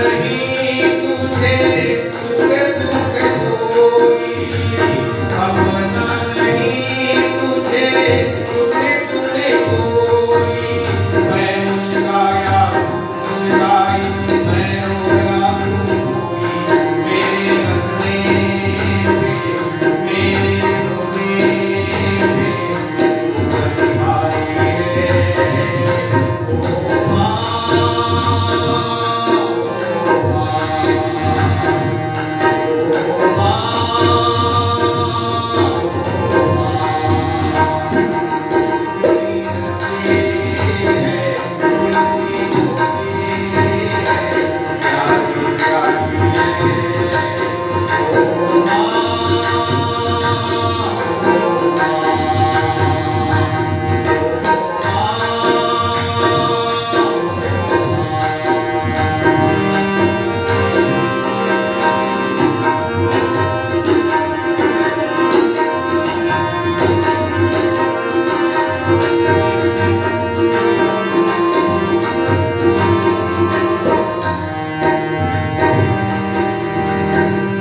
नहीं तुझे सुख दुख कोई, अपना नहीं तुझे सुख दुख कोई। मैं मुस्काया तू मुस्काई, मैं रोया तू रोई, मेरे हंसने पे मेरे रोने पे तू बलिहारी है।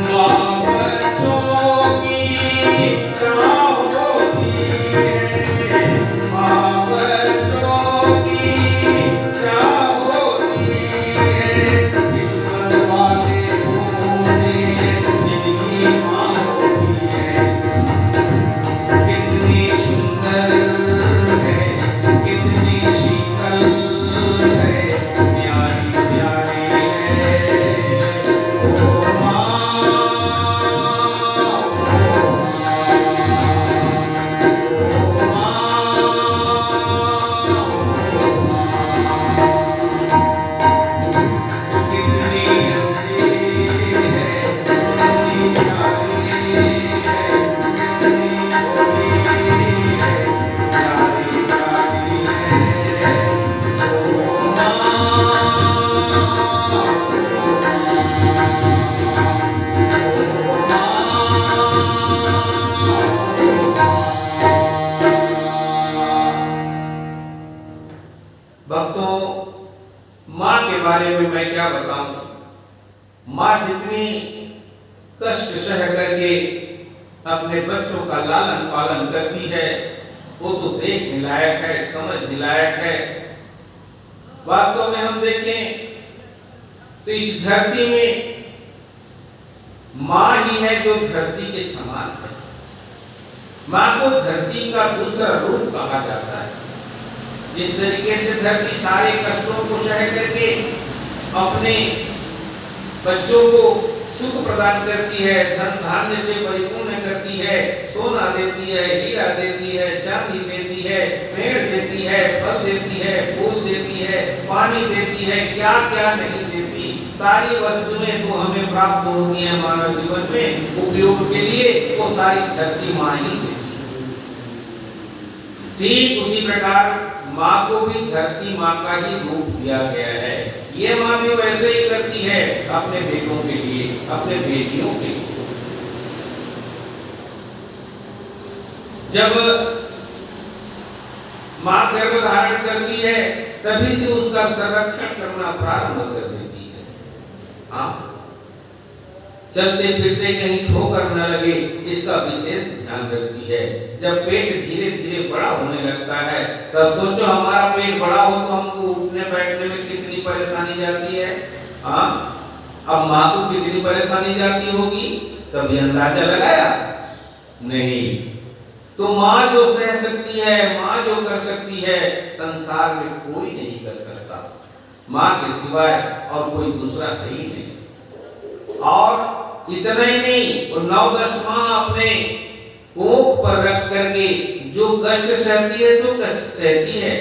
ओ भक्तों, माँ के बारे में मैं क्या बताऊं। माँ जितनी कष्ट सह करके अपने बच्चों का लालन पालन करती है, वो तो देखने लायक है, समझने लायक है। वास्तव में हम देखें तो इस धरती में माँ ही है जो धरती के समान है। माँ को धरती का दूसरा रूप कहा जाता है। जिस तरीके से धरती सारे कष्टों को सह करके अपने बच्चों को सुख प्रदान करती है, धन धान्य से परिपूर्ण करती है, सोना देती है, हीरा देती है, चांदी देती है, पेड़ देती है, फल देती है, फूल देती है, पानी देती है, क्या क्या नहीं देती। सारी वस्तुएं तो हमें प्राप्त होती है मानव जीवन में उपयोग के लिए, वो सारी धरती माँ ही देती है। ठीक उसी प्रकार माँ को भी धरती माँ का ही रूप दिया गया है। ये माँ भी वैसे ही करती है अपने बेटों के लिए, अपने बेटियों के लिए। जब माँ गर्भ धारण करती है तभी से उसका संरक्षण करना प्रारंभ कर देती है। हाँ, चलते फिरते कहीं ठोकर न लगे, इसका विशेष ध्यान रखती है। जब पेट धीरे धीरे बड़ा होने लगता है, तब सोचो हमारा पेट बड़ा हो तो हमको उठने बैठने में कितनी परेशानी जाती है। हाँ, अब माँ को कितनी परेशानी जाती होगी, कभी अंदाजा लगाया नहीं। तो माँ जो सह सकती है, माँ जो कर सकती है, संसार में कोई नहीं कर सकता। माँ के सिवाय और कोई दूसरा है ही नहीं। और इतना ही नहीं, वो 9-10 माह अपने कोख पर रख करके जो कष्ट सहती है सो कष्ट सहती है।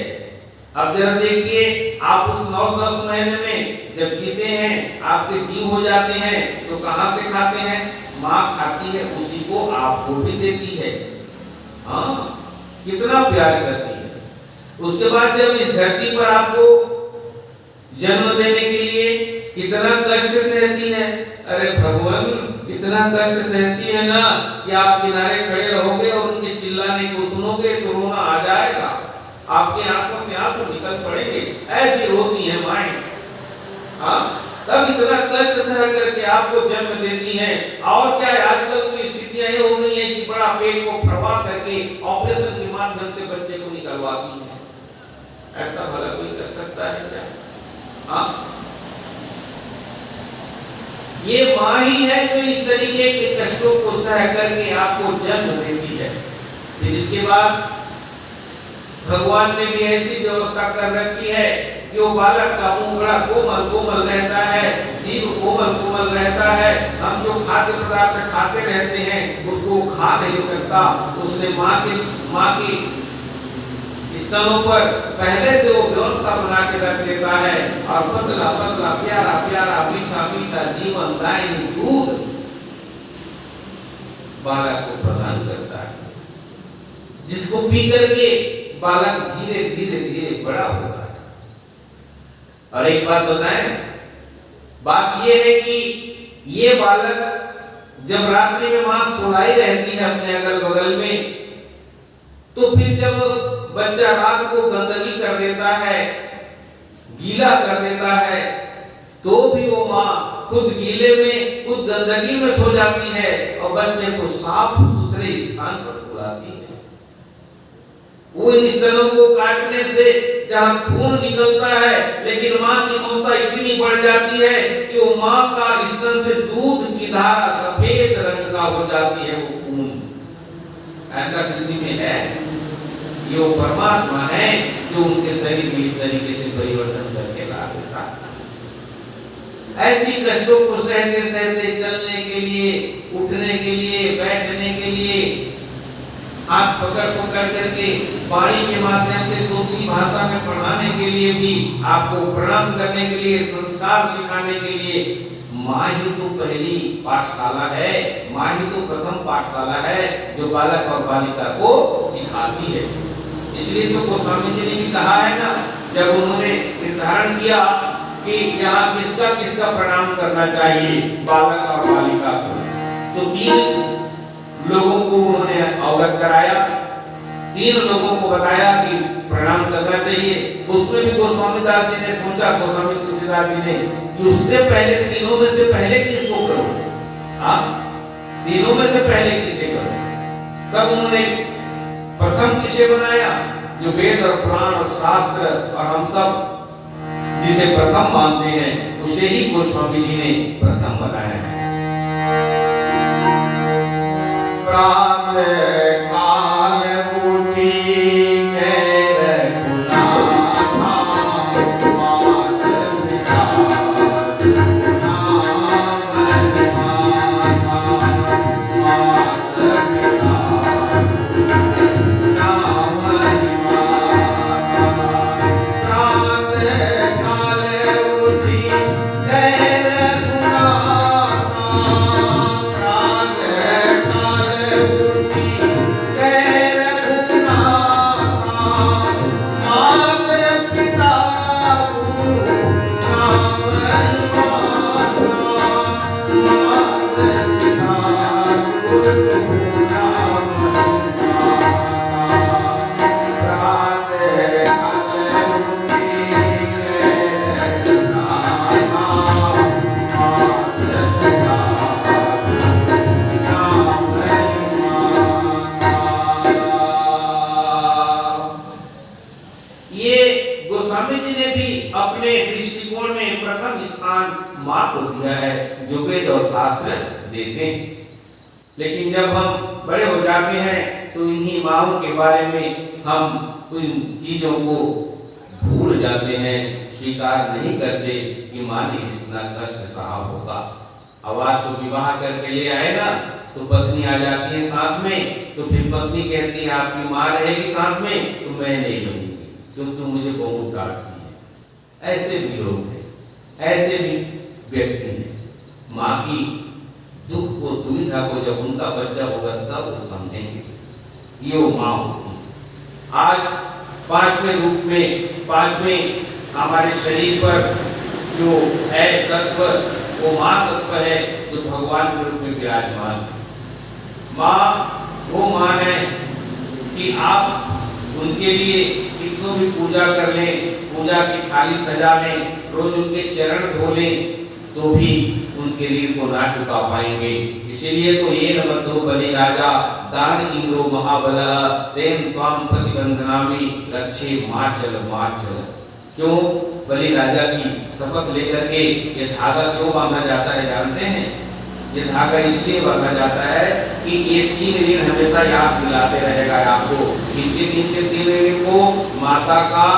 अब जरा देखिए, आप उस 9-10 महीने में जब जीते हैं, आपके जीव हो जाते हैं, तो कहां से खाते हैं? माँ खाती है, उसी को आपको भी देती है। हाँ, कितना प्यार करती है। उसके बाद जब इस धरती पर आपको जन्म देने के लिए कितना कष्ट सहती है। अरे भगवान, इतना कष्ट सहती है ना कि आप किनारे खड़े रहोगे और उनके चिल्लाने को सुनोगे तो रोना आ जाएगा, आपकी आंखों से आंसू निकल पड़ेंगे। ऐसी रोती है माएं। हाँ, तब इतना कष्ट सह करके आपको जन्म देती हैं। और क्या है, आजकल तो स्थितियां ये हो गई हैं कि बड़ा पेट को फड़वा करके ऑपरेशन के माध्यम से बच्चे को निकलवाती हैं। ऐसा भला कोई कर सकता है क्या? हाँ, ये माँ ही है जो इस तरीके के कष्टों को सह करके आपको जन्म देती है। फिर इसके बाद भगवान ने भी ऐसी व्यवस्था कर रखी है कि वो बालक का मुंह बड़ा कोमल कोमल रहता है, जीभ कोमल कोमल रहता है। हम जो खाद्य पदार्थ खाते रहते हैं उसको खा नहीं सकता। उसने माँ की स्तनों पर पहले से वो व्यवस्था बना के रख देता है और पतला पतला प्यारा प्यारा मीठा मीठा जीवनदायिनी दूध बालक को प्रदान करता है, जिसको पी करके बालक धीरे धीरे धीरे बड़ा होता है। और एक बात बताएं, बात यह है कि ये बालक जब रात्रि में मां सोलाई रहती है अपने अगल बगल में, तो फिर जब बच्चा रात को गंदगी कर देता है, गीला कर देता है, तो भी वो माँ खुद गीले में खुद गंदगी में सो जाती है और बच्चे को साफ सुथरे स्थान पर सुलाती है। वो इन स्तनों को काटने से जहां खून निकलता है, लेकिन माँ की ममता इतनी बढ़ जाती है कि वो माँ का स्तन से दूध की धारा सफेद रंग का हो जाती है, वो खून। ऐसा किसी में है? ये वो परमात्मा है जो उनके शरीर में इस तरीके से परिवर्तन करके ला देता है। ऐसी कष्टों को सहते सहते चलने के लिए, उठने के लिए, बैठने के लिए, हाथ पकड़ पकड़ करके वाणी के माध्यम से दूसरी भाषा में पढ़ाने के लिए भी, आपको प्रणाम करने के लिए, संस्कार सिखाने के लिए माँ ही तो पहली पाठशाला है, माँ ही तो प्रथम पाठशाला है जो बालक और बालिका को सिखाती है। इसलिए तो गोस्वामी जी ने भी कहा है ना, जब उन्होंने निर्धारण किया कि यहाँ किसका किसका प्रणाम करना चाहिए, बालक और बालिका को, तो 3 लोगों को उन्होंने अवगत कराया, 3 लोगों को बताया कि प्रणाम करना चाहिए। उसमें भी गोस्वामी दास जी ने सोचा, गोस्वामी तुलसीदास जी ने, कि उससे पहले तीनों में से पहले किसको करूं? तीनों में से पहले किसे करूं? तब उन्होंने प्रथम किसे बनाया? जो वेद और पुराण और शास्त्र और हम सब जिसे प्रथम मानते हैं, उसे ही गोस्वामी जी ने प्रथम बनाया है। गोस्वामी जी ने भी अपने दृष्टिकोण में प्रथम स्थान माँ को दिया है, जो वेद और शास्त्र देते हैं। लेकिन जब हम बड़े हो जाते हैं तो इन्हीं माँओं के बारे में हम इन चीजों को भूल जाते हैं, स्वीकार नहीं करते कि माँ ने इतना कष्ट सहा होगा। आवाज तो विवाह करके ले आए ना, तो पत्नी आ जाती है साथ में, तो फिर पत्नी कहती है आपकी माँ रहेगी साथ में तो मैं नहीं रहूंगी क्योंकि मुझे बहुत डांटती है। ऐसे भी लोग हैं, ऐसे भी व्यक्ति हैं। माँ की दुख को, दुविधा को जब उनका बच्चा होगा तब वो समझेंगे, ये वो माँ होती है। आज 5वें रूप में, 5वें हमारे शरीर पर जो है तत्व, वो माँ तत्व है जो भगवान के रूप में विराजमान है। माँ वो माँ है कि आप उनके लिए कितनों भी पूजा कर लें, पूजा की थाली सजा लें, रोज उनके चरण धो लें, तो भी उनके ऋण को ना चुका पाएंगे। इसीलिए तो ये न बंधो बलि राजा दान इंद्रो महाबल तेन त्वाम प्रतिबंधनामि लक्ष्य मार्चल मार्चल। क्यों बलि राजा की शपथ लेकर के ये धागा क्यों बांधा जाता है जानते हैं? ये धागा इसलिए बांधा जाता है कि ये 3 ऋण हमेशा याद दिलाते रहेगा आपको। इनके 3 ऋण को माता का,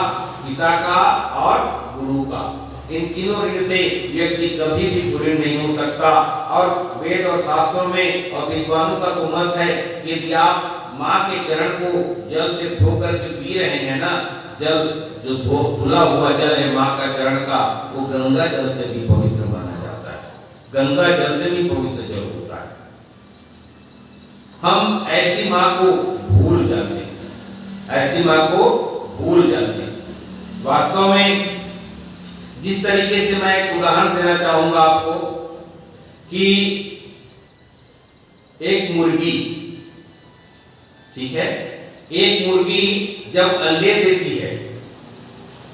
पिता का और गुरु का। इन तीनों ऋण से व्यक्ति कभी भी कुऋण नहीं हो सकता। और वेद और शास्त्रों में और विद्वानों का तो मत है कि यदि आप माँ के चरण को जल से धो करके पी रहे हैं ना, जल जो धुला हुआ जल है माँ का चरण का, वो गंगा जल से भी पवित्र माना जाता है। गंगा जल से भी पवित्र जल होता है। हम ऐसी माँ को भूल जाते हैं, ऐसी माँ को भूल जाते हैं। वास्तव में जिस तरीके से मैं एक उदाहरण देना चाहूंगा आपको कि एक मुर्गी, ठीक है, एक मुर्गी जब अंडे देती है,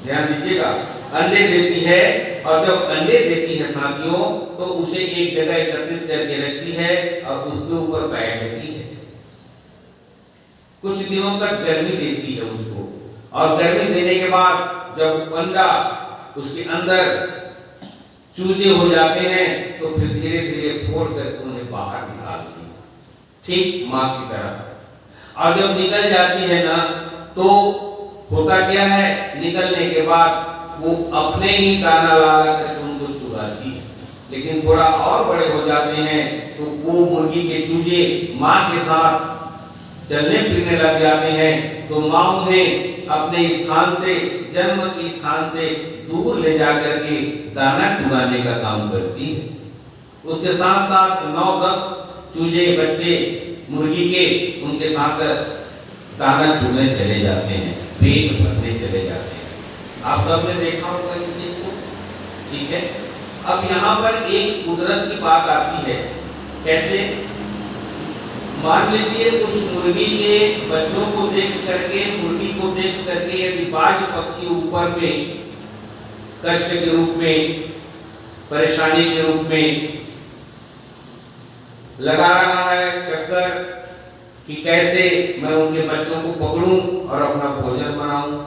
ध्यान दीजिएगा, अंडे देती है और जब अंडे देती है साथियों तो उसे एक जगह एकत्रित करके रखती है और उसके ऊपर बैठ देती है। कुछ दिनों तक गर्मी देती है उसको, और गर्मी देने के बाद जब अंडा उसके अंदर चूजे हो जाते हैं तो फिर धीरे धीरे फोड़ करके उन्हें बाहर निकालती है, ठीक माँ की तरह। और जब निकल जाती है ना तो होता क्या है, निकलने के बाद वो अपने ही दाना ला करके उनको चुगाती है। लेकिन थोड़ा और बड़े हो जाते हैं तो वो मुर्गी के चूजे माँ के साथ चलने फिरने लग जाते हैं, तो माँ उन्हें अपने स्थान से, जन्म के स्थान से दूर ले जाकर के दाना चुगाने का काम करती है। उसके साथ साथ 9-10 चूजे बच्चे मुर्गी के उनके साथ दाना चुगने चले जाते हैं, पेट भरने चले जाते हैं। आप सबने देखा होगा इस चीज को, ठीक है। अब यहाँ पर एक कुदरत की बात आती है, कैसे? मान लीजिए उस मुर्गी के बच्चों को देख करके, मुर्गी को देख करके यदि बाज पक्षी ऊपर में कष्ट के रूप में, परेशानी के रूप में लगा रहा है चक्कर कि कैसे मैं उनके बच्चों को पकड़ूं और अपना भोजन बनाऊं,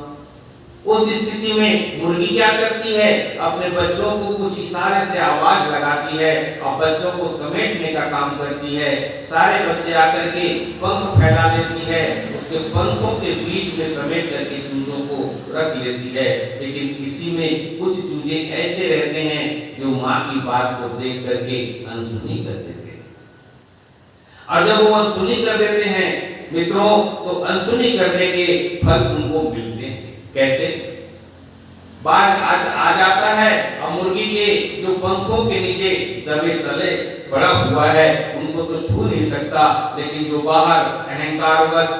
उस स्थिति में मुर्गी क्या करती है? अपने बच्चों को कुछ इशारे से आवाज लगाती है और बच्चों को समेटने का काम करती है। सारे बच्चे आकर के पंख फैला लेती है, उसके पंखों के बीच में समेट करके चूजों को रख लेती है। लेकिन इसी में कुछ चूजे ऐसे रहते हैं जो माँ की बात को देख करके अनसुनी कर देते हैं। और जब वो अनसुनी कर देते हैं मित्रों, तो अनसुनी करने के फल उनको मिलते हैं। कैसे? बाज आ जाता है और मुर्गी के जो पंखों के नीचे दबे तले पड़ा हुआ है उनको तो छू नहीं सकता, लेकिन जो बाहर अहंकारवश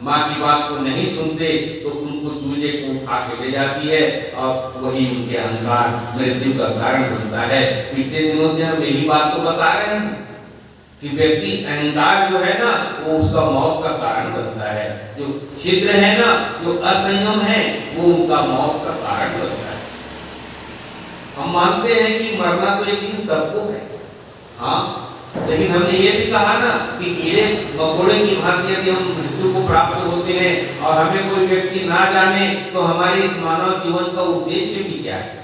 माँ की बात को नहीं सुनते तो उनको चूजे को उठा के ले जाती है और वही उनके अहंकार मृत्यु का कारण बनता है। पिछले दिनों से हम यही बात को बता रहे हैं कि व्यक्ति अहंकार जो है ना वो उसका मौत का कारण बनता है। जो छिद्र है ना, जो असंयम है, वो उनका मौत का कारण बनता है। हम मानते हैं कि मरना तो एक दिन सबको है, हाँ, लेकिन हमने ये भी कहा ना कि कीड़े मकोड़े की भांति यदि हम मृत्यु को प्राप्त होते हैं और हमें कोई व्यक्ति ना जाने तो हमारे इस मानव जीवन का उद्देश्य भी क्या है?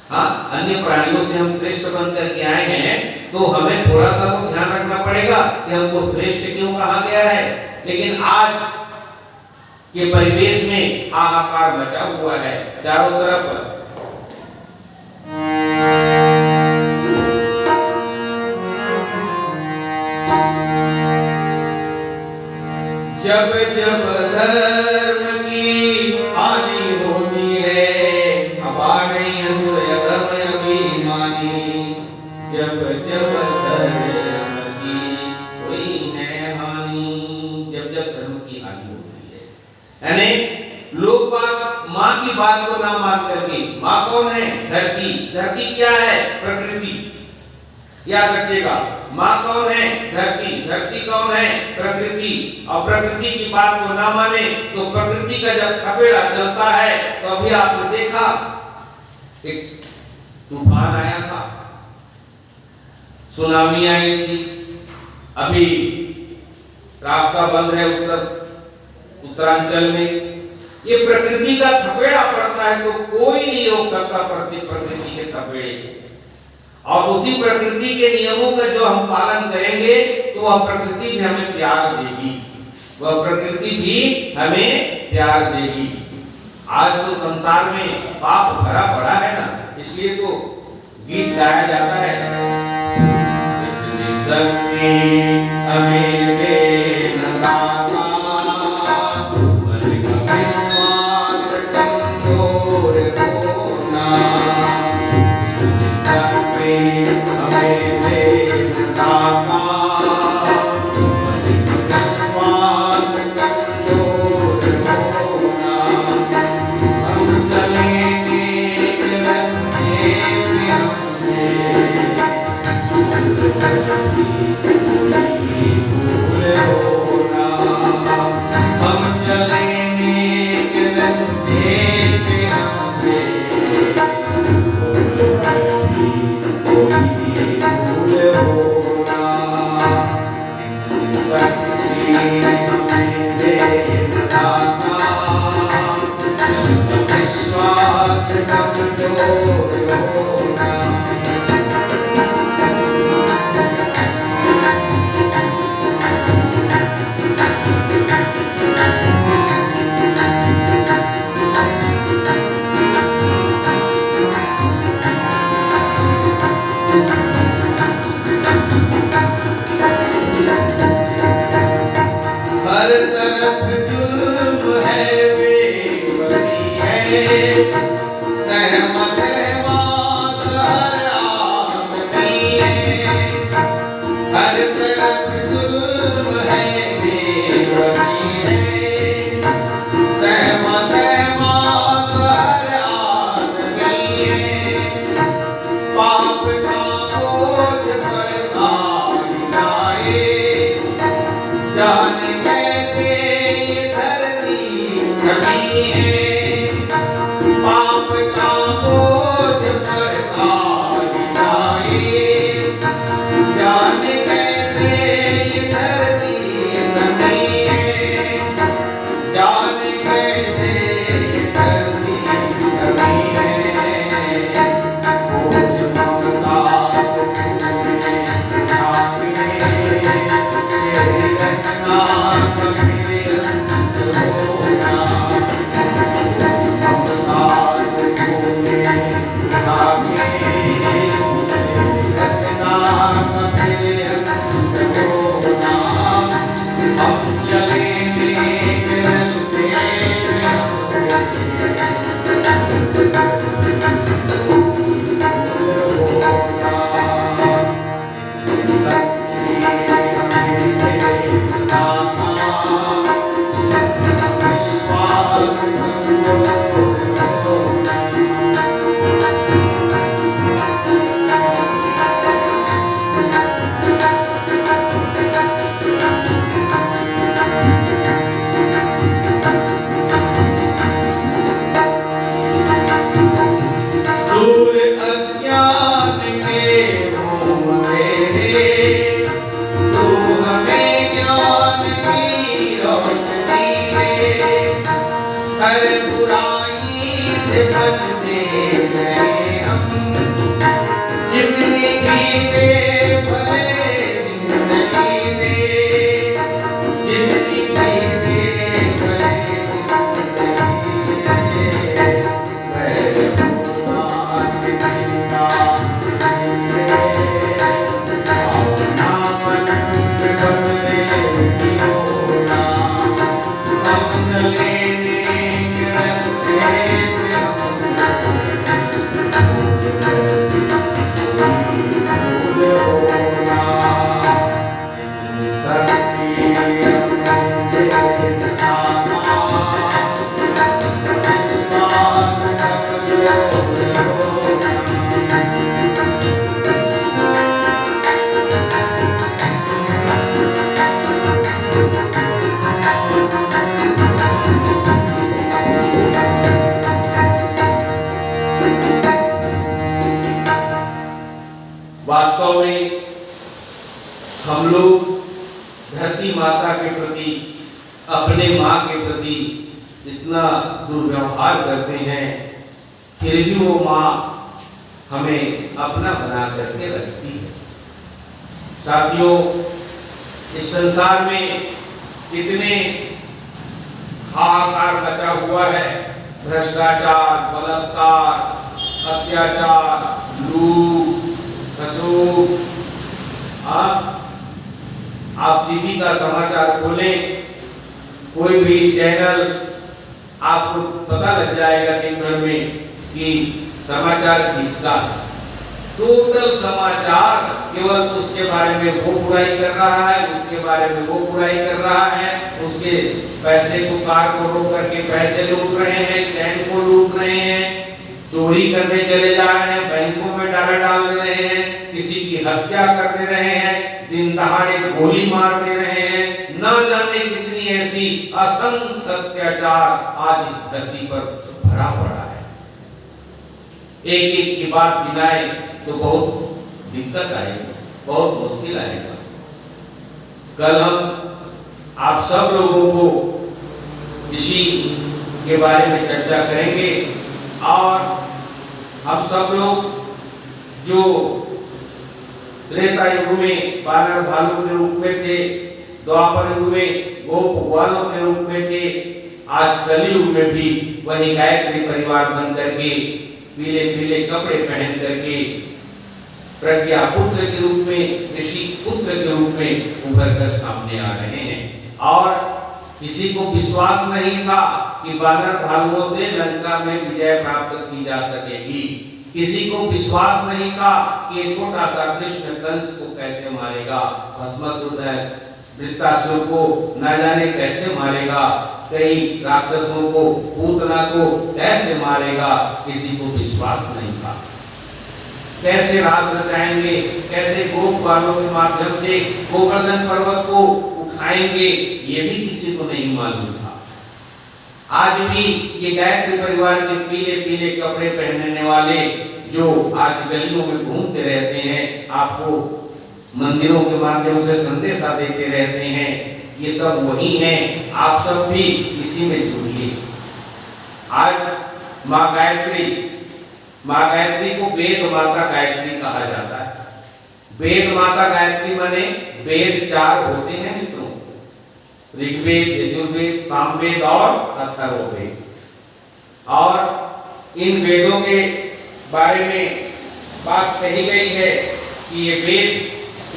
हाँ, अन्य प्राणियों से हम श्रेष्ठ बन करके आए हैं तो हमें थोड़ा सा तो ध्यान रखना पड़ेगा कि हमको श्रेष्ठ क्यों कहा गया है। लेकिन आज के परिवेश में हाहाकार मचा हुआ है चारों तरफ। जब जब धर्म की हानि होती है, अब आ गई है सूर्य धर्म अभिमानी। जब जब धर्म की कोई है हानि, जब जब धर्म की हानि होती है, यानी लोग बात माँ की बात को ना मान करके, माँ कौन है? धरती। धरती क्या है? प्रकृति। याद रखिएगा, माँ कौन है? धरती। धरती कौन है? प्रकृति। और प्रकृति की बात को ना माने तो प्रकृति का जब थपेड़ा चलता है तो अभी आपने देखा एक तूफान आया था, सुनामी आई थी, अभी रास्ता बंद है उत्तरांचल में। ये प्रकृति का थपेड़ा पड़ता है तो कोई नहीं रोक सकता प्रकृति के थपेड़े को। और उसी प्रकृति के नियमों का जो हम पालन करेंगे तो वह प्रकृति भी हमें प्यार देगी, वह प्रकृति भी हमें प्यार देगी। आज तो संसार में पाप भरा पड़ा है ना, इसलिए तो गीत गाया जाता है, इतनी शक्ति हमें दे न दाता, मन का विश्वास कमजोर होना, इतनी शक्ति हमें दे न दाता, मन का विश्वास कमजोर होना, हम चलेंगे के रास्ते पे हमसे हम चलेंगे के रास्ते पे हमसे कोई भूल होना, इतनी शक्ति हमें दे न दाता, विश्वास कमजोर होना। हर तरफ जुल्म है, बेबसी है, सहमा सहमा हर आदमी है। हर तरफ जुल्म है, बेबसी है, सहमा सहमा हर आदमी है। पाप का बोझ बढ़ता ही जाए, जाने कैसे ये धरती जमी है। पाप का बोझ बढ़ता ही जाए, जाने कैसे ये धरती जमी है, जाने कैसे ये धरती जमी है। बोझ ममता से पूरे उठाके, तेरी रचना कभी अंत होना, ममता से पूरे उठाके, तेरी रचना कभी अंत होना। हम चलेंगे के रास्ते पे हमसे दूर अज्ञान के घूम तेरे, तू हमें ज्ञान की रोशनी दे। हर बुराई से बचते रहे हम, जिंदगी दे भले जिंदगी दे, जिंदगी दे भले जिंदगी दे। मैं किसी का किसी से भावना मन में बदलेगी होना। हम चलेंगे के रास्ते पे वास्तव में हम लोग धरती माता के प्रति, अपने माँ के प्रति इतना दुर्व्यवहार करते हैं, फिर भी वो माँ हमें अपना बना करके रखती है। साथियों, इस संसार में कितने हाहाकार मचा हुआ है, भ्रष्टाचार, बलात्कार, अत्याचार, लूट, खसूट। आप टीवी का समाचार खोलें, कोई भी चैनल, आपको पता लग जाएगा दिन भर में कि समाचार किसका। टोटल समाचार केवल उसके बारे में वो बुराई कर रहा है, उसके बारे में वो बुराई कर रहा है, उसके पैसे को, कार को रोक करके पैसे लूट रहे हैं, चैन को लूट रहे हैं, चोरी करने चले जा रहे हैं, बैंकों में डाला डाल दे रहे हैं, किसी की हत्या कर दे रहे हैं, दिन दहाड़े गोली मार दे रहे हैं, न जाने कितनी ऐसी असंख्य अत्याचार आज इस धरती पर भरा पड़ा है। एक एक की बात गिनाए तो बहुत दिक्कत आएगी, बहुत मुश्किल आएगा। कल हम आप सब लोगों को इसी के बारे में चर्चा करेंगे और हम सब लोग जो त्रेता युग में बानर भालू के रूप में थे, द्वापर युग में गोप ग्वालों के रूप में थे, आज कलयुग में भी वही गायत्री परिवार बन करके, पीले पीले कपड़े पहन करके प्रज्ञा पुत्र के रूप में, ऋषि पुत्र के रूप में उभर कर सामने आ रहे हैं। और किसी को विश्वास नहीं था कि बानर भालुओं से लंका में विजय प्राप्त की जा सकेगी। किसी को विश्वास नहीं था कि ये छोटा सा कृष्ण कंस को कैसे मारेगा, भस्मासुर वृत्तासुर को न जाने कैसे मारेगा, कई राक्षसों को, पूतना को कैसे मारेगा, किसी को विश्वास नहीं था। कैसे राज रचाएंगे, कैसे गोप बालों के माध्यम से गोवर्धन पर्वत को उठाएंगे, ये भी किसी को नहीं मालूम था। आज भी ये गायत्री परिवार के पीले पीले कपड़े पहनने वाले जो आज गलियों में घूमते रहते हैं, आपको मंदिरों के माध्यम से संदेशा देते रहते हैं, ये सब वही हैं। आप सब भी इसी में जुड़िए। आज माँ गायत्री को वेद माता गायत्री कहा जाता है। वेद माता गायत्री माने वेद चार होते हैं मित्रों, ऋग्वेद, यजुर्वेद, सामवेद और अथर्ववेद। और इन वेदों के बारे में बात कही गई है कि ये वेद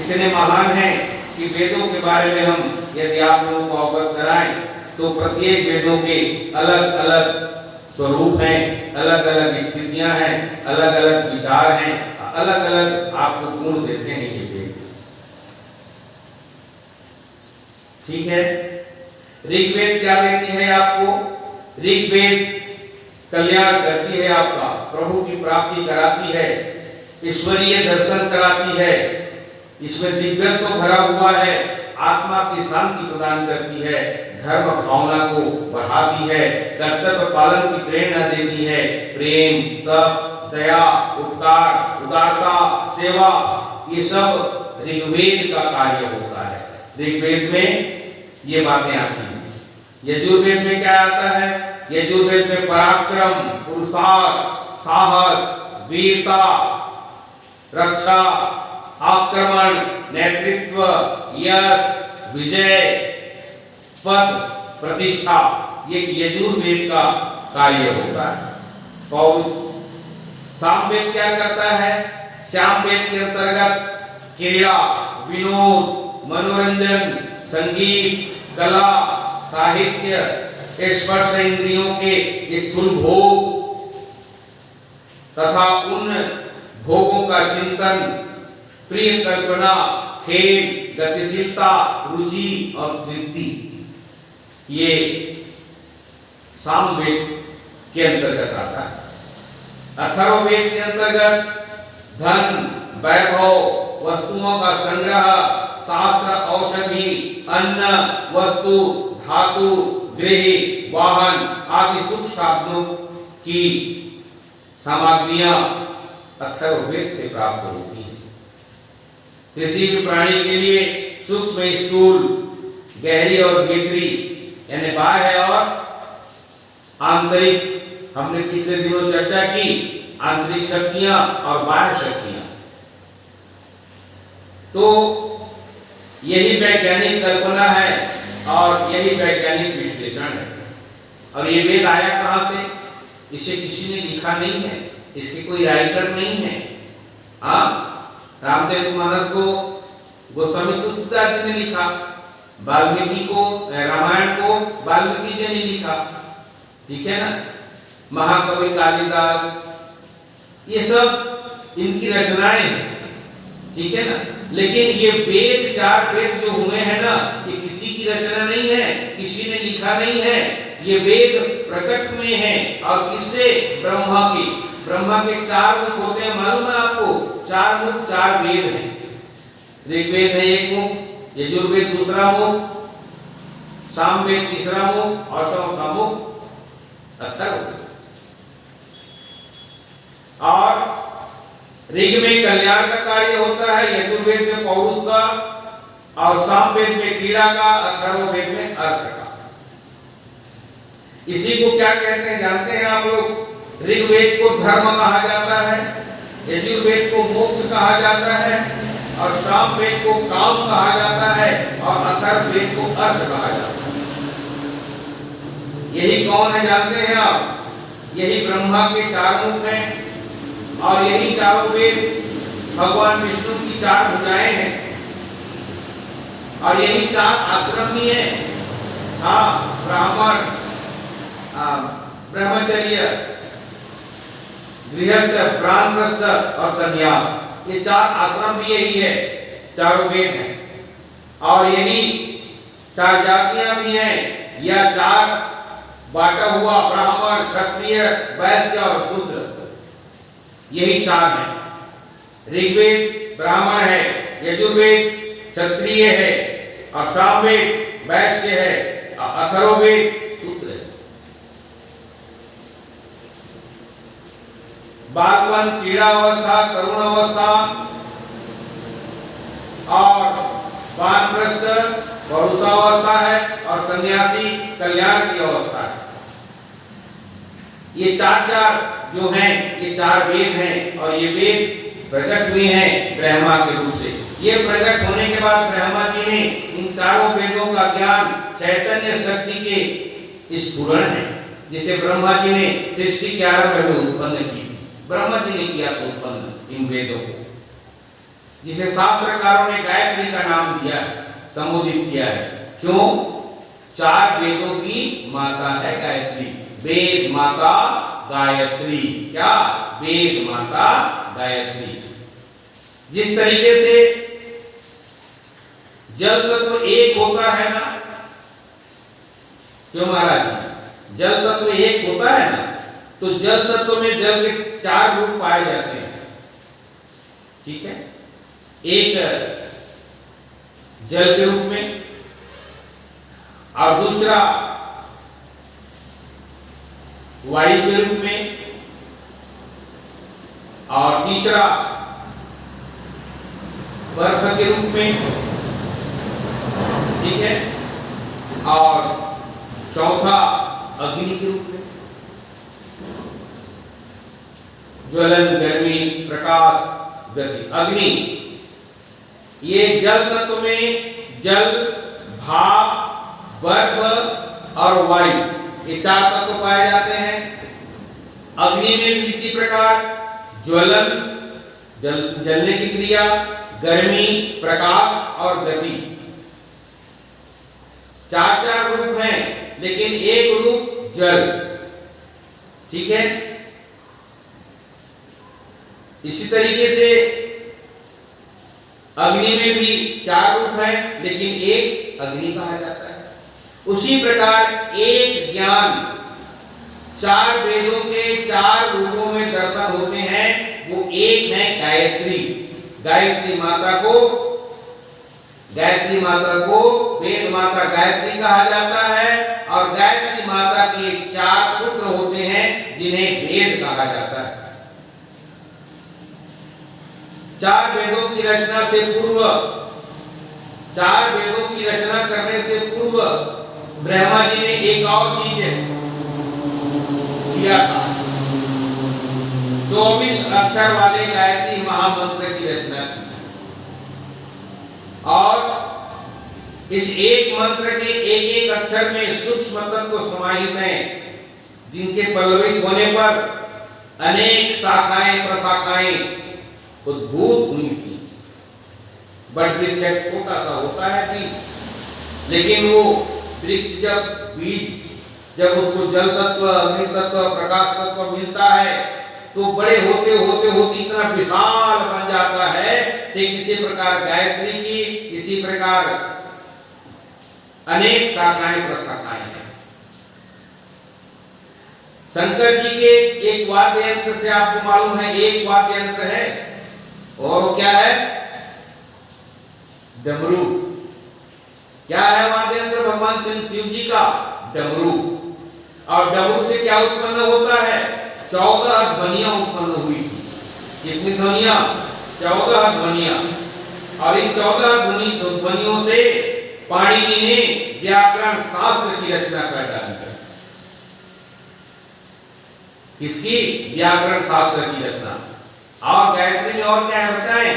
इतने महान हैं कि वेदों के बारे में हम यदि आप लोगों को अवगत कराएं तो प्रत्येक वेदों के अलग अलग स्वरूप हैं, अलग अलग स्थितियां हैं, अलग अलग विचार हैं, अलग अलग आपको गुण देते हैं ये वेद। ठीक है। ऋग्वेद क्या देती है आपको? ऋग्वेद कल्याण करती है, आपका प्रभु की प्राप्ति कराती है, ईश्वरीय दर्शन कराती है, इसमें दिव्यत्व तो भरा हुआ है, आत्मा की शांति प्रदान करती है, धर्म भावना को बढ़ाती है, कर्तव्य पालन की प्रेरणा देती है, प्रेम, तप, दया, उपकार, उदारता, सेवा, ये सब ऋग्वेद का कार्य होता है। ऋग्वेद में ये बातें आती हैं। यजुर्वेद में क्या आता है? यजुर्वेद में पराक्रम, पुरुषार्थ, साहस, वीरता, रक्षा, आक्रमण, नेतृत्व, यश, विजय, पद, प्रतिष्ठा, ये यजुर्वेद का कार्य होता है। और सामवेद क्या करता है? सामवेद के अंतर्गत क्रीड़ा, विनोद, मनोरंजन, संगीत, कला, साहित्य, स्पर्श इंद्रियों के स्थूल भोग तथा उन भोगों का चिंतन, प्रिय कल्पना, खेल, गतिशीलता, रुचि और तृप्ति, ये सामवेद के अंतर्गत आता है। अथर्ववेद के अंतर्गत धन, वैभव, वस्तुओं का संग्रह, शास्त्र, औषधि, अन्न, वस्तु, धातु, गृह, वाहन आदि सुख साधनों की सामग्रियां अथर्ववेद से प्राप्त होती हैं। किसी भी प्राणी के लिए सूक्ष्म स्थूल, गहरी और भीतरी, यानी बाह्य और आंतरिक, हमने पिछले दिनों चर्चा की, आंतरिक शक्तियां और बाह्य शक्तियां। तो यही वैज्ञानिक कल्पना है और यही वैज्ञानिक विश्लेषण है। और ये वेद आया कहां से? इसे किसी ने लिखा नहीं है, इसके कोई राइटर नहीं है। रामचरितमानस को गोस्वामी तुलसीदास जी ने लिखा, वाल्मीकि को, रामायण को वाल्मीकि जी ने लिखा, ठीक है ना, महाकवि कालिदास, ये सब इनकी रचनाएं हैं, ठीक है ना। लेकिन ये वेद, 4 वेद जो हुए हैं ना, ये किसी की रचना नहीं है, किसी ने लिखा नहीं है। ये वेद प्रकट हुए हैं और किससे? ब्रह्मा की। ब्रह्मा के 4 मुख होते हैं, मालूम है आपको? 4 मुख, 4 वेद हैं। ऋग्वेद है एक मुख, यजुर्वेद दूसरा मुख, सामवेद तीसरा मुख और चौथा मुख अथर्ववेद। और ऋग में कल्याण का कार्य होता है, यजुर्वेद में पौरुष का, और सामवेद में क्रीड़ा का, अथर्ववेद में अर्थ का। इसी को क्या कहते हैं जानते हैं आप लोग? ऋग्वेद को धर्म कहा जाता है, यजुर्वेद को मोक्ष कहा जाता है, और सामवेद को काम कहा जाता है, और अथर्ववेद को अर्थ कहा जाता है। यही कौन है जानते हैं आप? यही ब्रह्मा के 4 मुख हैं, और यही चारों वेद भगवान विष्णु की 4 भुजाएं हैं, और यही 4 आश्रम भी हैं। ब्राह्मण, ब्रह्मचर्य, गृहस्थ, वानप्रस्थ और संन्यास, ये 4 आश्रम भी यही है, चारों वेद हैं। और यही 4 जातियां भी हैं, या 4 बांटा हुआ ब्राह्मण, क्षत्रिय, वैश्य और शूद्र, यही 4 हैं। ऋग्वेद ब्राह्मण है, यजुर्वेद क्षत्रिय है, और सामवेद वैश्य है, अथर्ववेद शूद्र है। बालपन, क्रीड़ा अवस्था, तरुण अवस्था, और वानप्रस्थ पौरुषावस्था है, और सन्यासी कल्याण की अवस्था है। ये 4 जो हैं, ये 4 वेद हैं, और ये वेद प्रकट हुए हैं ब्रह्मा के रूप से। ये प्रकट होने के बाद ब्रह्मा जी ने इन चारों वेदों का ज्ञान चैतन्य शक्ति के स्फुरण है, जिसे ब्रह्मा जी ने सृष्टि के आरंभ में उत्पन्न की। ब्रह्मा जी ने किया तो उत्पन्न इन वेदों को, जिसे शास्त्रकारों ने गायत्री का नाम दिया, संबोधित किया है। क्यों? 4 वेदों की माता है गायत्री, वेद माता गायत्री। क्या? वेद माता गायत्री। जिस तरीके से जल तत्व तो एक होता है ना, क्यों महाराज जी? जल तत्व तो एक होता है ना, तो जल तत्व में जल के 4 रूप पाए जाते हैं, ठीक है। एक जल के रूप में, और दूसरा वायु के रूप में, और तीसरा बर्फ के रूप में, ठीक है, और चौथा अग्नि के रूप में। ज्वलन, गर्मी, प्रकाश, गति। अग्नि, ये जल तत्व में जल, भाप, बर्फ और वायु, ये 4 तत्व पाए जाते हैं। अग्नि में भी इसी प्रकार ज्वलन, जलने की क्रिया, गर्मी, प्रकाश और गति। 4 रूप हैं, लेकिन एक रूप जल, ठीक है। इसी तरीके से अग्नि में भी 4 रूप हैं, लेकिन एक अग्नि कहा जाता है। उसी प्रकार एक ज्ञान 4 वेदों के 4 रूपों में दर्शन होते हैं, वो एक है गायत्री। गायत्री माता को वेद माता गायत्री कहा जाता है, और गायत्री माता के 4 पुत्र होते हैं, जिन्हें वेद कहा जाता है। चार वेदों की रचना से पूर्व, चार वेदों की रचना करने से पूर्व ब्रह्मा जी ने एक और चीज किया था। 24 अक्षर वाले गायत्री महामंत्र की रचना की और इस एक मंत्र के एक एक अक्षर में सूक्ष्म तत्व समाहित हैं, जिनके पल्लवित होने पर अनेक शाखाएं प्रशाखाएं उद्भूत हुई थी। बट वृक्ष एक छोटा सा होता है बीज, लेकिन वो वृक्ष जब उसको जल तत्व, अग्नि तत्व, प्रकाश तत्व मिलता है तो बड़े होते होते होते इतना विशाल बन जाता है। ठीक इसी प्रकार गायत्री की इसी प्रकार अनेक शाखाएं प्रशाखाएं हैं। शंकर जी के एक वाद्य यंत्र से आपको मालूम है, एक वाद्य यंत्र है और वो क्या है? डमरू। क्या है वाद्य यंत्र भगवान शिव जी का? डमरू। और डमरू से क्या उत्पन्न होता है? 14 ध्वनियां उत्पन्न हुई थी। कितनी ध्वनियां? 14 ध्वनियां। और इन 14 ध्वनियों से पाणिनि ने व्याकरण शास्त्र की रचना कर डाली है। इसकी व्याकरण शास्त्र की रचना। और गायत्री में और क्या है बताएं?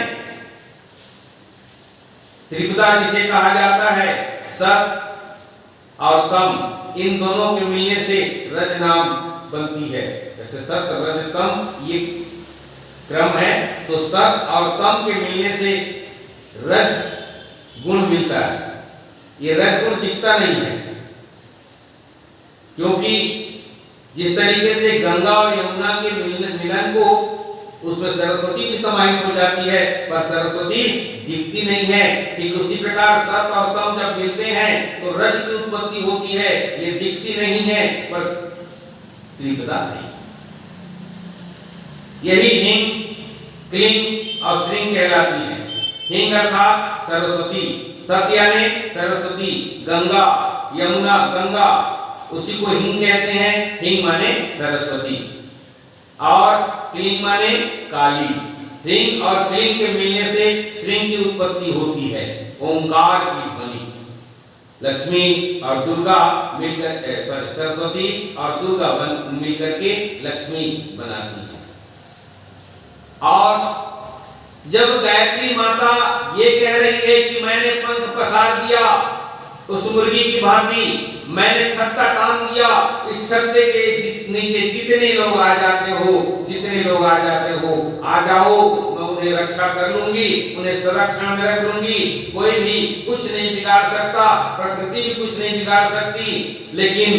त्रिपदा जिसे कहा जाता है, सत और तम, इन दोनों के मिलने से रज नाम बनती है। जैसे सत रज तम ये क्रम है, तो सत और तम के मिलने से रज गुण मिलता है। ये रज गुण दिखता नहीं है, क्योंकि जिस तरीके से गंगा और यमुना के मिलन को उसमें सरस्वती भी समाहित हो जाती है, पर सरस्वती दिखती नहीं है। ठीक उसी प्रकार सत और तम जब मिलते हैं तो रज की उत्पत्ति होती है, ये दिखती नहीं है, पर त्रिपदा नहीं। यही हिंग, क्लीं और श्रीं कहलाती है। हिंग अर्थात सरस्वती, सत यानी सरस्वती, गंगा, यमुना, गंगा उसी को हिंग कहते हैं। हिंग माने सरस्वती और क्लीं माने काली। हिंग और क्लीं के मिलने से श्रीं की उत्पत्ति होती है, ओंकार की ध्वनि। लक्ष्मी और दुर्गा मिलकर सरस्वती और दुर्गा मिलकर के लक्ष्मी बनाती है। और जब गायत्री माता ये कह रही है कि मैंने पंख पसार दिया उस मुर्गी की भांति, मैंने छत्ता टांग दिया, इस छत्ते के नीचे जितने लोग आ जाते हो, जितने लोग आ जाते हो, आ जाओ, मैं उन्हें रक्षा कर लूंगी, उन्हें संरक्षण में रख लूंगी। कोई भी कुछ नहीं बिगाड़ सकता, प्रकृति भी कुछ नहीं बिगाड़ सकती। लेकिन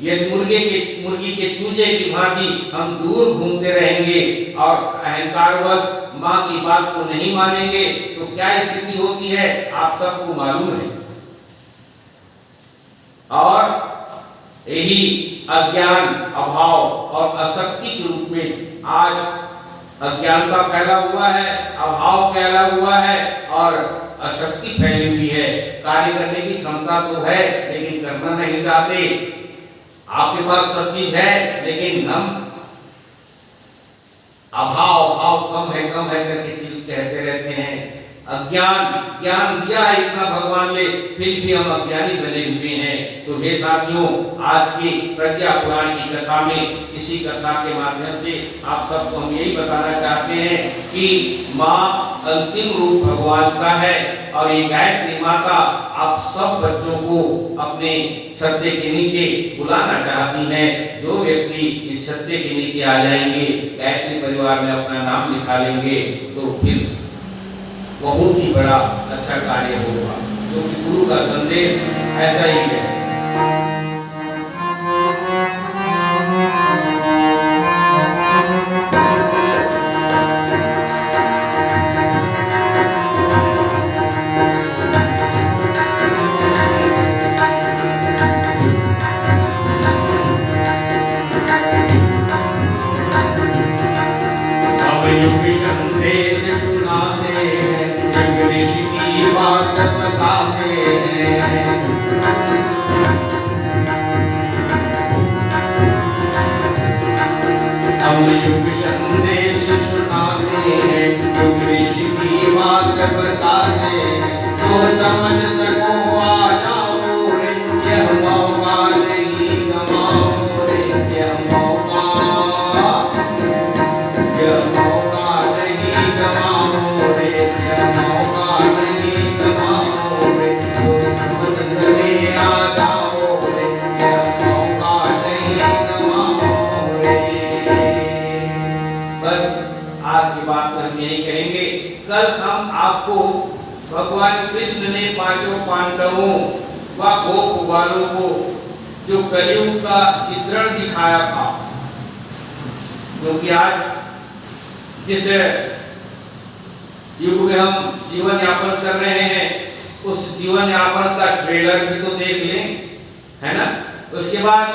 यदि मुर्गी के चूजे की भांति हम दूर घूमते रहेंगे और अहंकारवश माँ की बात को नहीं मानेंगे तो क्या स्थिति होती है आप सबको मालूम है। और यही अज्ञान, अभाव और अशक्ति के रूप में आज अज्ञानता फैला हुआ है, अभाव फैला हुआ है और अशक्ति फैली हुई है। कार्य करने की क्षमता तो है लेकिन करना नहीं चाहते। आपके पास सब चीज है लेकिन हम अभाव कम है करके कहते रहते हैं। ज्ञान दिया है इतना भगवान ने, फिर भी हम अज्ञानी बने हुए हैं। तो हे साथियों, आज की प्रज्ञा पुराण की कथा में, इसी कथा के माध्यम से आप सबको हम यही बताना चाहते हैं कि माँ अंतिम रूप भगवान का है और ये गायत्री माता आप सब बच्चों को अपने छत्ते के नीचे बुलाना चाहती हैं। जो व्यक्ति इस छत्ते के नीचे आ जाएंगे, गायत्री परिवार में अपना नाम लिखा लेंगे, तो फिर बहुत ही बड़ा अच्छा कार्य होगा, क्योंकि गुरु का संदेश ऐसा ही है। दे, जो समझ सको आ जाओ रे, यह मौका नहीं गवाओ रे, यह मौका नहीं गवाओ रे, यह मौका नहीं गवाओ रे, जो समझ सके आ जाओ रे, यह मौका नहीं गवाओ रे। बस आज की बात हम यही करेंगे। कल हम आपको भगवान कृष्ण ने पांचों पांडवों व गोप बालों को जो कलयुग का चित्रण दिखाया था, क्योंकि आज जिस युग में हम जीवन यापन कर रहे हैं, उस जीवन यापन का ट्रेलर भी तो देख लें, है ना। उसके बाद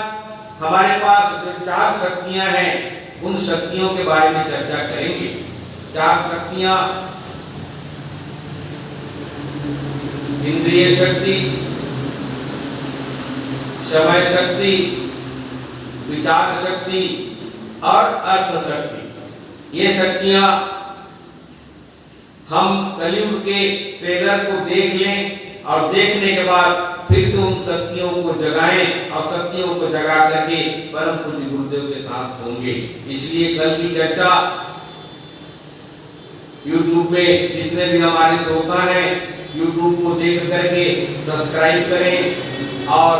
हमारे पास जो चार शक्तियां हैं, उन शक्तियों के बारे में चर्चा करेंगे। चार शक्तियां: इंद्रिय शक्ति, समय शक्ति, विचार शक्ति और अर्थ शक्ति। ये शक्तियां हम कलयुग के ट्रेलर को देख लें और देखने के बाद फिर से उन शक्तियों को जगाएं और शक्तियों को जगा करके परम पूज्य गुरुदेव के साथ होंगे। इसलिए कल की चर्चा YouTube पे जितने भी हमारे श्रोता हैं, YouTube को देख करके सब्सक्राइब करें और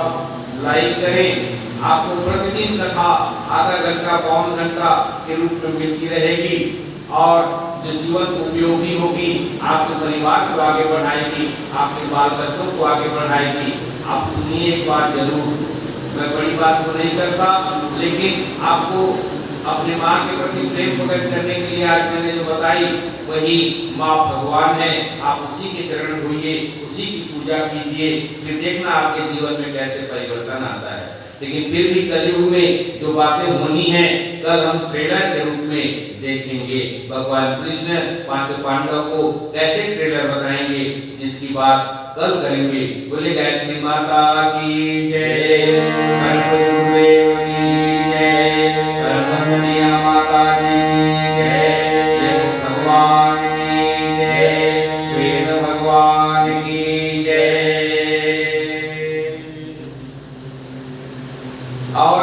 लाइक करें। आपको प्रतिदिन कथा आधा घंटा पौन घंटा के रूप में मिलती रहेगी और जो जीवन को उपयोगी होगी, आपके परिवार को आगे बढ़ाएगी, आपके बाल बच्चों को आगे बढ़ाएगी। आप सुनिए एक बात जरूर, मैं बड़ी बात तो नहीं करता, लेकिन आपको अपने माँ के प्रति प्रेम प्रकट करने के लिए आज मैंने जो बताई वही माँ भगवान है। आप उसी के चरण धोइए, उसी की पूजा कीजिए, फिर देखना आपके जीवन में कैसे परिवर्तन आता है। लेकिन फिर भी कलयुग में जो बातें होनी है, कल हम ट्रेलर के रूप में देखेंगे। भगवान कृष्ण पांचों पांडवों को कैसे ट्रेलर बताएंगे, जिसकी बात कल करेंगे। बोले गायत्री माता की जय, गणपति गुरुदेव की जय, गणपति माता जी की जय, जय भगवान की जय, वेद भगवान की जय। और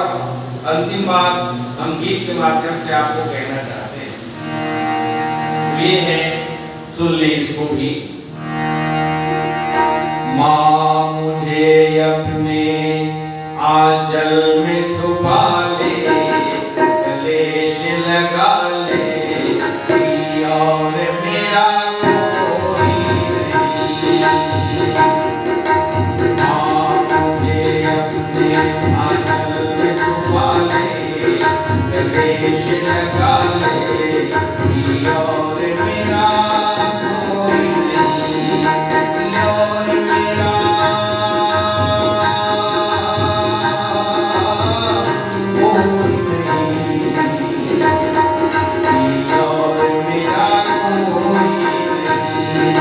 अंतिम बात हम गीत के माध्यम से आपको कहना चाहते हैं, ये है, सुन ले इसको भी। माँ मुझे अपने आंचल में छुपा ले, कलेश लगा ले, और मेरा कोई नहीं। माँ मुझे अपने आंचल में छुपा ले, कलेश लगा ले, और मेरा कोई नहीं, और मेरा कोई नहीं, और मेरा कोई नहीं।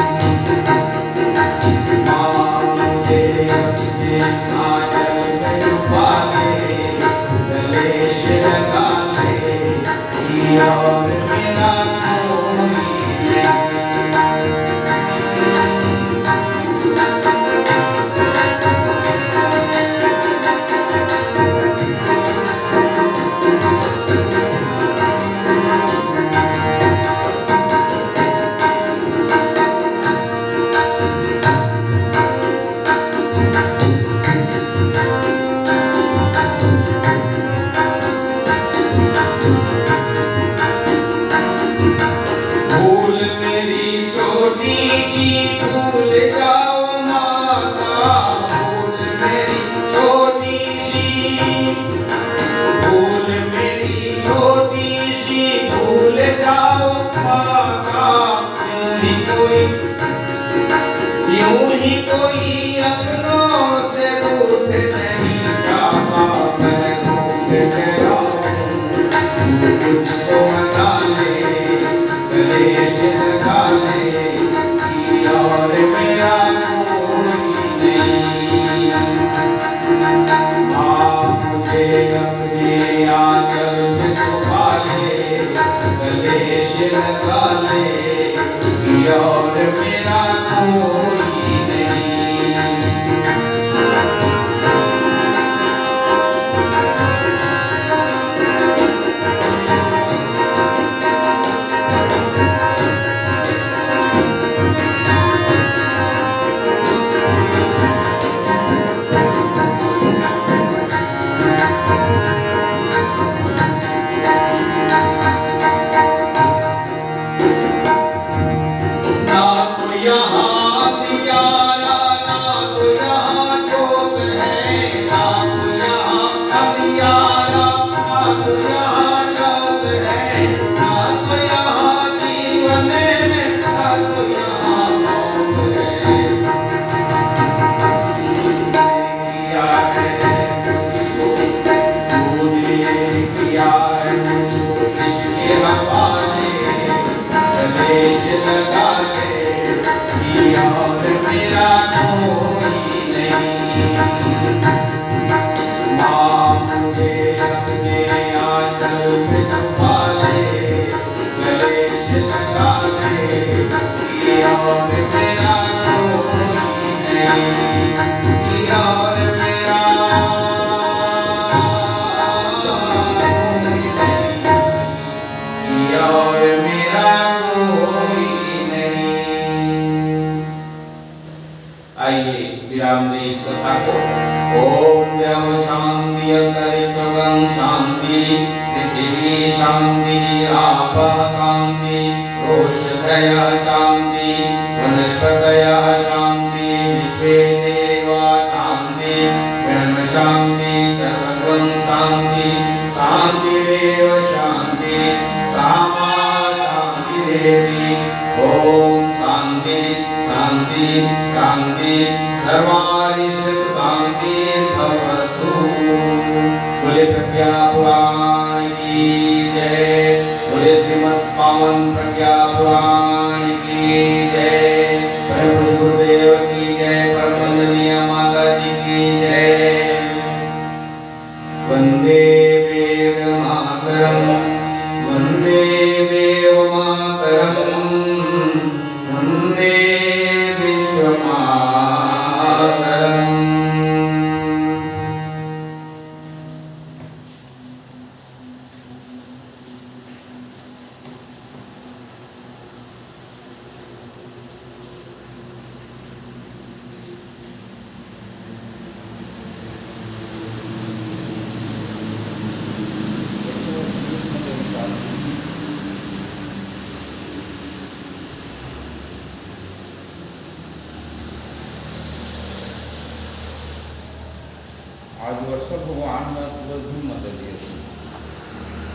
माँ मुझे अपने आंचल में छुपा ले, कलेश लगा ले, और मेरा कोई नहीं। भूल मेरी छोटी सी भूल जाओ माता, भूल मेरी छोटी सी, भूल मेरी छोटी सी भूल जाओ माता। यूं ही कोई अपनों से रूठ नहीं जाता, मैं रूठ गया हूँ, मुझको मना ले, कलेश लगा ले, और मेरा कोई नहीं। माँ मुझे अपने आंचल में छुपा ले, कलेश लगा ले, और मेरा कोई कोई नहीं। ना तो यहाँ पियारा, ना तो यहाँ जोत है, ना तो यहाँ अमियारा, ना तो यहाँ जोत है, ना तो यहाँ जीवन है, ना तो यहाँ मौत है। किया है मुझको, तूने किया है मुझको, किसके हवाले कलेश लगा ले, किया और मेरा कोई नहीं। माँ मुझे अपने आंचल में छुपा ले, कलेश लगा ले, किया और मेरा कोई नहीं, किया और मेरा कोई नहीं, किया और मेरा कोई नहीं। आइए विराम दें इस कथा को। ओम देव शांति, अंतरिक्ष गगन शांति, पृथ्वी शांति, आप शांति, रोषधय शांति, वनस्पतय शांति, विश्वे देवा शांति, ब्रह्म शांति, सर्वगुण शांति, शांतिरेव शांति, सामा शांति देवी। ओम शांति शांति शांति, सर्वारिषु शांति भवतु। बोले प्रज्ञा पुराण की जय, बोले श्रीमद् पावन प्रज्ञा पुराण की जय, परम गुरुदेव की जय, परमवंदनीय माता जी की जय। वंदे वेद मातरम, वंदे देव मातरम, वंदे विश्व मातरम। आज वर्षा भगवान ने पूरा धूम मचा दिया।